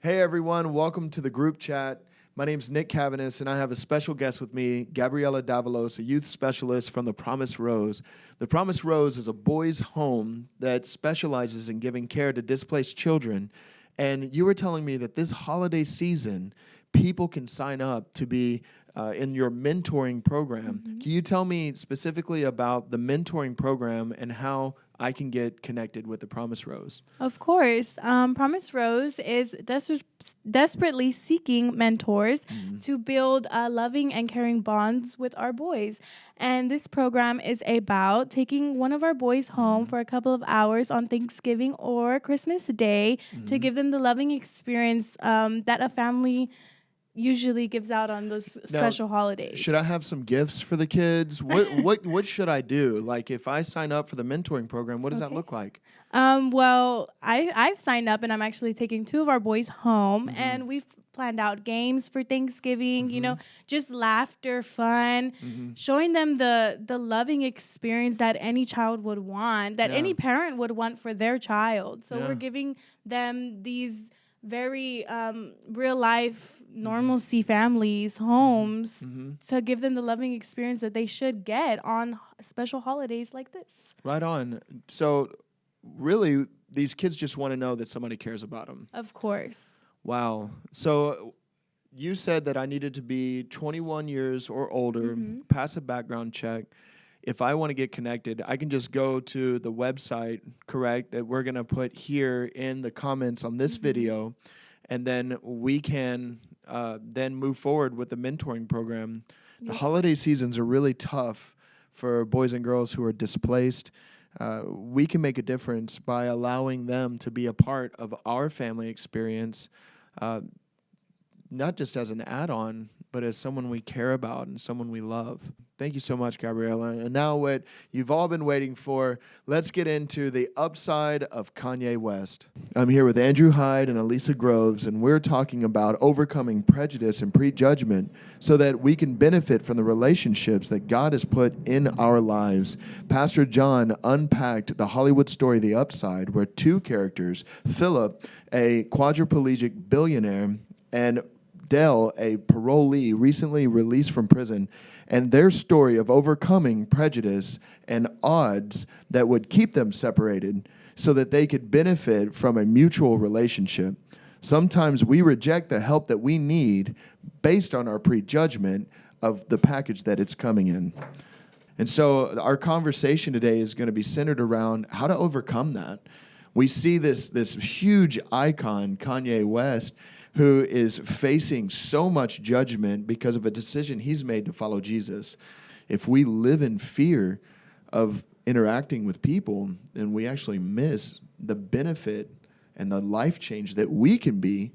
Hey everyone, welcome to the group chat. My name's Nick Cavanis, and I have a special guest with me, Gabriella Davalos, a youth specialist from the Promise Rose. The Promise Rose is a boys' home that specializes in giving care to displaced children. And you were telling me that this holiday season, people can sign up to be in your mentoring program. Mm-hmm. Can you tell me specifically about the mentoring program and how I can get connected with the Promise Rose? Of course. Promise Rose is desperately seeking mentors to build loving and caring bonds with our boys. And this program is about taking one of our boys home for a couple of hours on Thanksgiving or Christmas Day to give them the loving experience that a family usually gives out on those special holidays. Should I have some gifts for the kids? What should I do? Like, if I sign up for the mentoring program, what does that look like? Well, I've signed up, and I'm actually taking two of our boys home, and we've planned out games for Thanksgiving, just laughter, fun, showing them the loving experience that any child would want, that any parent would want for their child. So we're giving them these very real life normalcy families, homes, to give them the loving experience that they should get on special holidays like this. Right on. So really, these kids just want to know that somebody cares about them. Of course. Wow. So you said that I needed to be 21 years or older, pass a background check. If I want to get connected, I can just go to the website, correct, that we're going to put here in the comments on this video, and then we can then move forward with the mentoring program. The holiday seasons are really tough for boys and girls who are displaced. We can make a difference by allowing them to be a part of our family experience, not just as an add-on, but as someone we care about and someone we love. Thank you so much, Gabriella. And now what you've all been waiting for, let's get into the upside of Kanye West. I'm here with Andrew Hyde and Elisa Groves, and we're talking about overcoming prejudice and prejudgment so that we can benefit from the relationships that God has put in our lives. Pastor John unpacked the Hollywood story, The Upside, where two characters, Philip, a quadriplegic billionaire, and Dell, a parolee recently released from prison, and their story of overcoming prejudice and odds that would keep them separated so that they could benefit from a mutual relationship. Sometimes we reject the help that we need based on our prejudgment of the package that it's coming in. And so our conversation today is going to be centered around how to overcome that. We see this huge icon, Kanye West, who is facing so much judgment because of a decision he's made to follow Jesus. If we live in fear of interacting with people, then we actually miss the benefit and the life change that we can be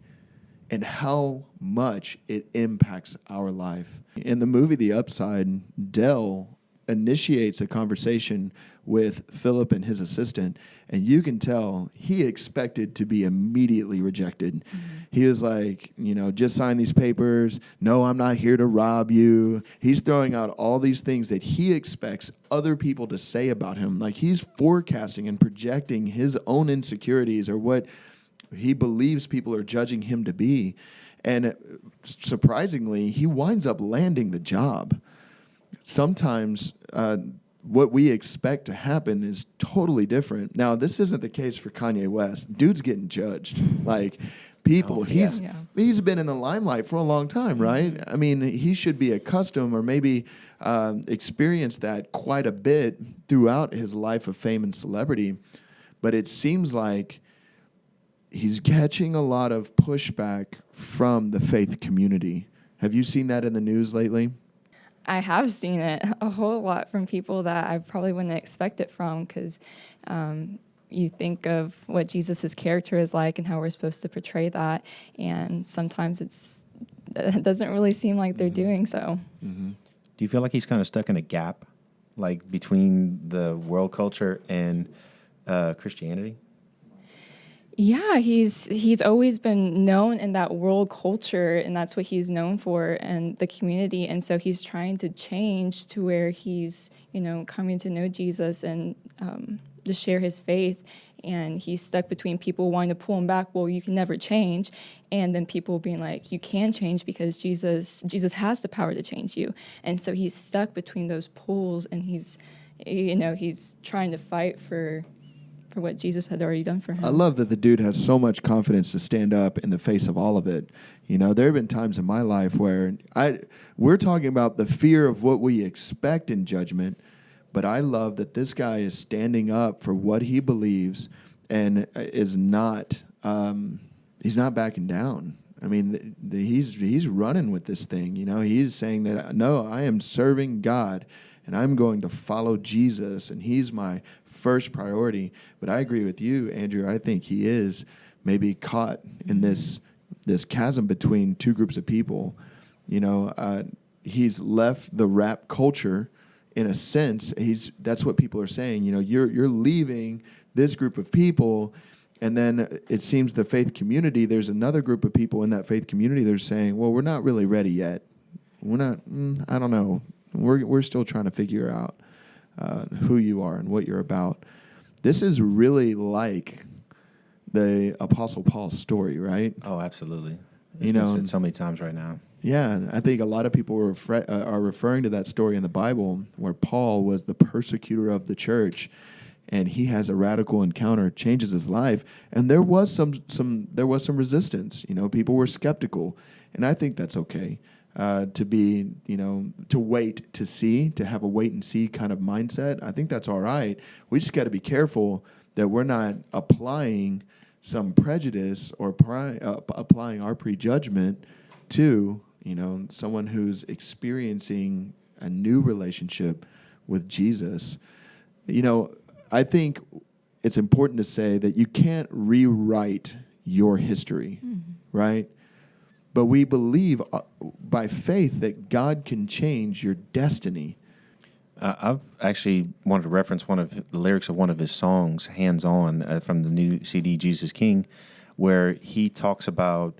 and how much it impacts our life. In the movie The Upside, Dell initiates a conversation with Philip and his assistant, and you can tell he expected to be immediately rejected. He was like, just sign these papers. No, I'm not here to rob you. He's throwing out all these things that he expects other people to say about him. Like, he's forecasting and projecting his own insecurities or what he believes people are judging him to be. And surprisingly, he winds up landing the job. Sometimes what we expect to happen is totally different. Now, this isn't the case for Kanye West. Dude's getting judged. Like, people, he's been in the limelight for a long time, right? I mean, he should be accustomed or maybe experienced that quite a bit throughout his life of fame and celebrity. But it seems like he's catching a lot of pushback from the faith community. Have you seen that in the news lately? I have seen it a whole lot from people that I probably wouldn't expect it from, because you think of what Jesus' character is like and how we're supposed to portray that, and sometimes it doesn't really seem like they're doing so. Do you feel like he's kind of stuck in a gap, like between the world culture and Christianity? Yeah, he's always been known in that world culture, and that's what he's known for in the community. And so he's trying to change to where he's, coming to know Jesus and to share his faith. and he's stuck between people wanting to pull him back. Well, you can never change, and then people being like, you can change because Jesus has the power to change you. And so he's stuck between those poles, and he's trying to fight for what Jesus had already done for him. I love that the dude has so much confidence to stand up in the face of all of it. There have been times in my life where we're talking about the fear of what we expect in judgment, but I love that this guy is standing up for what he believes and is not he's not backing down. I mean, he's running with this thing. He's saying that, no, I am serving God, and I'm going to follow Jesus, and he's my first priority. But I agree with you, Andrew. I think he is maybe caught in this chasm between two groups of people. He's left the rap culture in a sense. That's what people are saying. You're leaving this group of people, and then it seems the faith community, there's another group of people in that faith community that are saying, well, we're not really ready yet. We're not, I don't know. We're still trying to figure out who you are and what you're about. This is really like the Apostle Paul's story, right? Oh, absolutely. It's been said so many times right now. Yeah, I think a lot of people are referring to that story in the Bible where Paul was the persecutor of the church, and he has a radical encounter, changes his life, and there was some resistance. People were skeptical, and I think that's okay. To be, to wait to see, to have a wait and see kind of mindset. I think that's all right. We just got to be careful that we're not applying some prejudice or applying our prejudgment to, someone who's experiencing a new relationship with Jesus. I think it's important to say that you can't rewrite your history, right? But we believe by faith that God can change your destiny. I've actually wanted to reference one of the lyrics of one of his songs, Hands On, from the new CD, Jesus King, where he talks about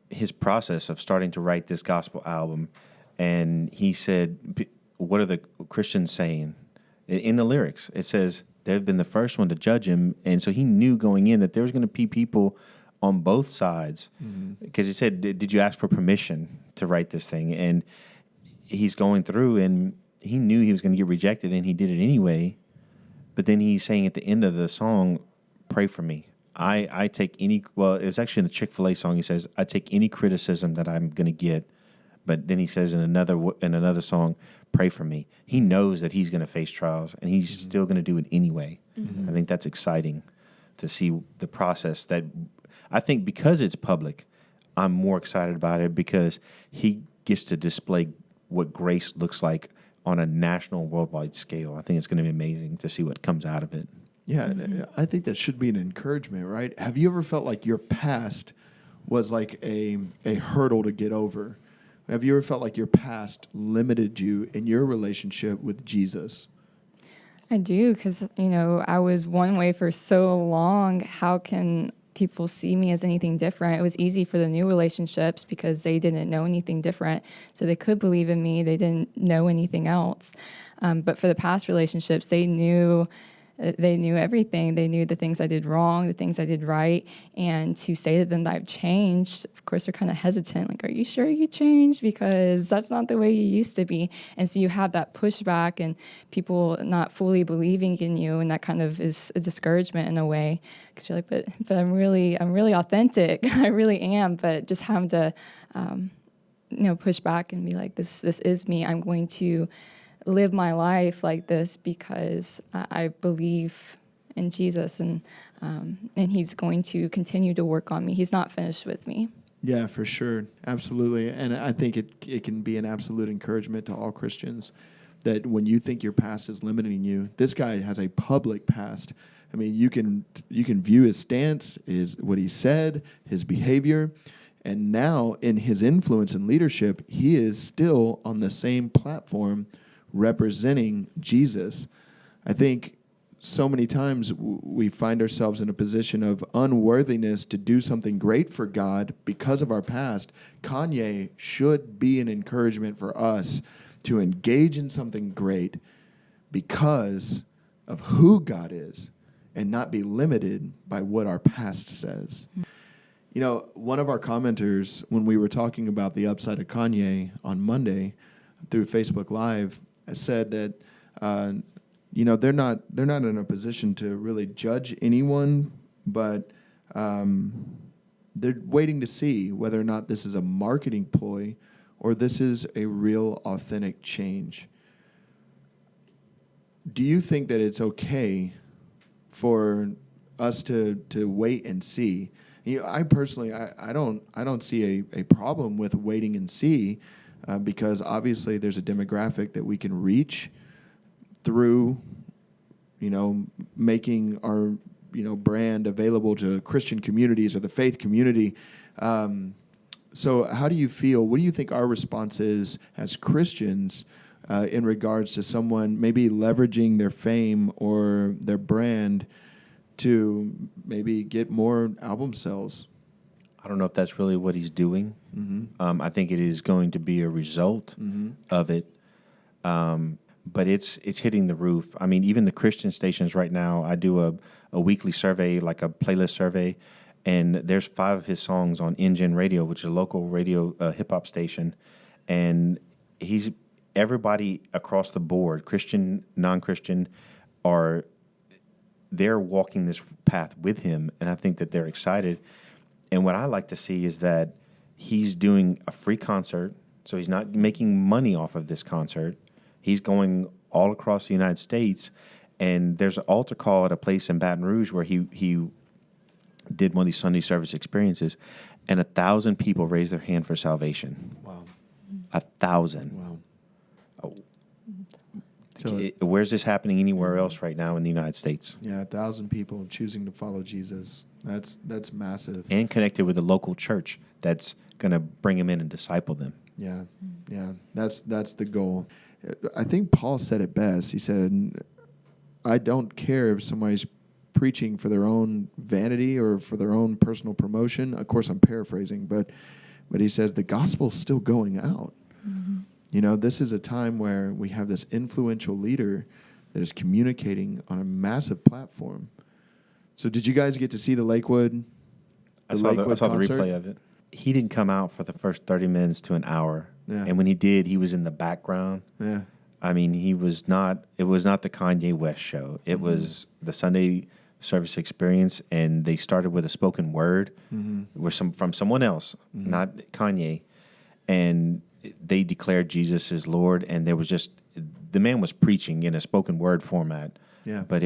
his process of starting to write this gospel album. And he said, what are the Christians saying? In the lyrics, it says, they've been the first one to judge him. And so he knew going in that there was going to be people on both sides, because he said, did you ask for permission to write this thing? And he's going through, and he knew he was going to get rejected, and he did it anyway. But then he's saying at the end of the song, pray for me. I take any, well, it was actually in the Chick-fil-A song, he says, I take any criticism that I'm going to get. But then he says in another song, pray for me. He knows that he's going to face trials, and he's still going to do it anyway. I think that's exciting to see the process that, I think because it's public, I'm more excited about it because he gets to display what grace looks like on a national, worldwide scale. I think it's going to be amazing to see what comes out of it. Yeah, I think that should be an encouragement, right? Have you ever felt like your past was like a hurdle to get over? Have you ever felt like your past limited you in your relationship with Jesus? I do, because, I was one way for so long. How can people see me as anything different? It was easy for the new relationships because they didn't know anything different. So they could believe in me. They didn't know anything else. But for the past relationships, they knew everything. They knew the things I did wrong, the things I did right. And to say to them that I've changed, of course, they're kind of hesitant. Like, are you sure you changed? Because that's not the way you used to be. And so you have that pushback and people not fully believing in you. And that kind of is a discouragement in a way. Because you're like, but I'm really authentic. I really am. But just having to, push back and be like, this is me. I'm going to live my life like this because I believe in Jesus, and he's going to continue to work on me. He's not finished with me. Yeah, for sure. Absolutely. And I think it can be an absolute encouragement to all Christians that when you think your past is limiting you, this guy has a public past. I mean, you can view his stance, what he said, his behavior, and now in his influence and leadership, he is still on the same platform representing Jesus. I think so many times we find ourselves in a position of unworthiness to do something great for God because of our past. Kanye should be an encouragement for us to engage in something great because of who God is and not be limited by what our past says. You know, one of our commenters, when we were talking about the upside of Kanye on Monday through Facebook Live, said that you know, they're not in a position to really judge anyone, but they're waiting to see whether or not this is a marketing ploy or this is a real authentic change. Do you think that it's okay for us to wait and see? You know, I personally, I don't see a problem with waiting and see, because obviously there's a demographic that we can reach through, you know, making our, you know, brand available to Christian communities or the faith community. So how do you feel? What do you think our response is as Christians in regards to someone maybe leveraging their fame or their brand to maybe get more album sales? I don't know if that's really what he's doing. Mm-hmm. I think it is going to be a result of it. But it's hitting the roof. I mean, even the Christian stations right now, I do a weekly survey, like a playlist survey, and there's 5 of his songs on NGen Radio, which is a local radio hip-hop station. And everybody across the board, Christian, non-Christian, they're walking this path with him, and I think that they're excited. And what I like to see is that he's doing a free concert, so he's not making money off of this concert. He's going all across the United States, and there's an altar call at a place in Baton Rouge where he did one of these Sunday service experiences, and 1,000 people raised their hand for salvation. Wow. 1,000. Wow. Oh. So Where's this happening anywhere else right now in the United States? yeah, 1,000 people choosing to follow Jesus. That's massive. And connected with a local church that's going to bring them in and disciple them. Yeah, yeah. That's the goal. I think Paul said it best. He said, I don't care if somebody's preaching for their own vanity or for their own personal promotion. Of course, I'm paraphrasing, but he says the gospel's still going out. Mm-hmm. You know, this is a time where we have this influential leader that is communicating on a massive platform. So did you guys get to see the Lakewood? I saw the concert? replay of it. He didn't come out for the first 30 minutes to an hour. Yeah. And when he did, he was in the background. Yeah. I mean, it was not the Kanye West show. It was the Sunday service experience, and they started with a spoken word from someone else, not Kanye. And they declared Jesus as Lord, and there was just, the man was preaching in a spoken word format. Yeah. But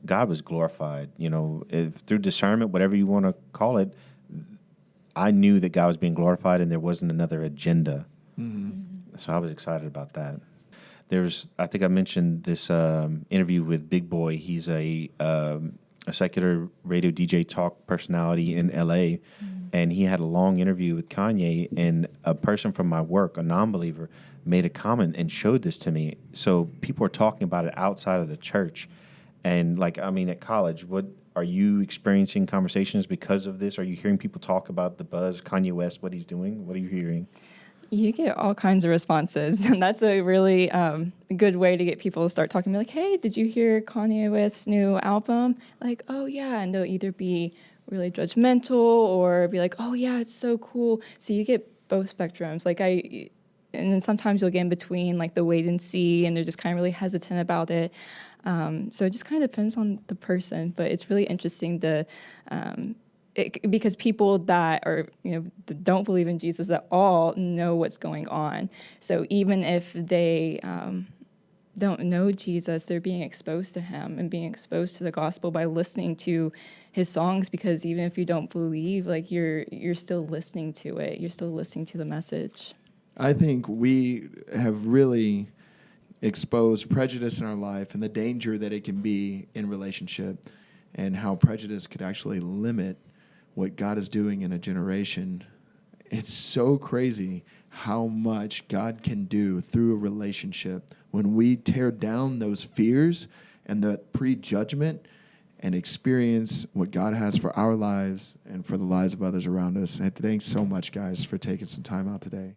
God was glorified, you know, through discernment, whatever you want to call it. I knew that God was being glorified and there wasn't another agenda. Mm-hmm. So I was excited about that. I think I mentioned this interview with Big Boy. He's a secular radio DJ talk personality in L.A., and he had a long interview with Kanye, and a person from my work, a non-believer, made a comment and showed this to me. So people are talking about it outside of the church. And, at college, what are you experiencing conversations because of this? Are you hearing people talk about the buzz, Kanye West, what he's doing? What are you hearing? You get all kinds of responses, and that's a really good way to get people to start talking. Be like, hey, did you hear Kanye West's new album? Like, oh, yeah. And they'll either be really judgmental or be like, oh, yeah, it's so cool. So you get both spectrums. And then sometimes you'll get in between, like the wait and see, and they're just kind of really hesitant about it. So it just kind of depends on the person, but it's really interesting because people that that don't believe in Jesus at all know what's going on. So even if they don't know Jesus, they're being exposed to him and being exposed to the gospel by listening to his songs, because even if you don't believe, you're still listening to it. You're still listening to the message. I think we have really exposed prejudice in our life and the danger that it can be in relationship, and how prejudice could actually limit what God is doing in a generation. It's so crazy how much God can do through a relationship when we tear down those fears and that prejudgment and experience what God has for our lives and for the lives of others around us. And thanks so much, guys, for taking some time out today.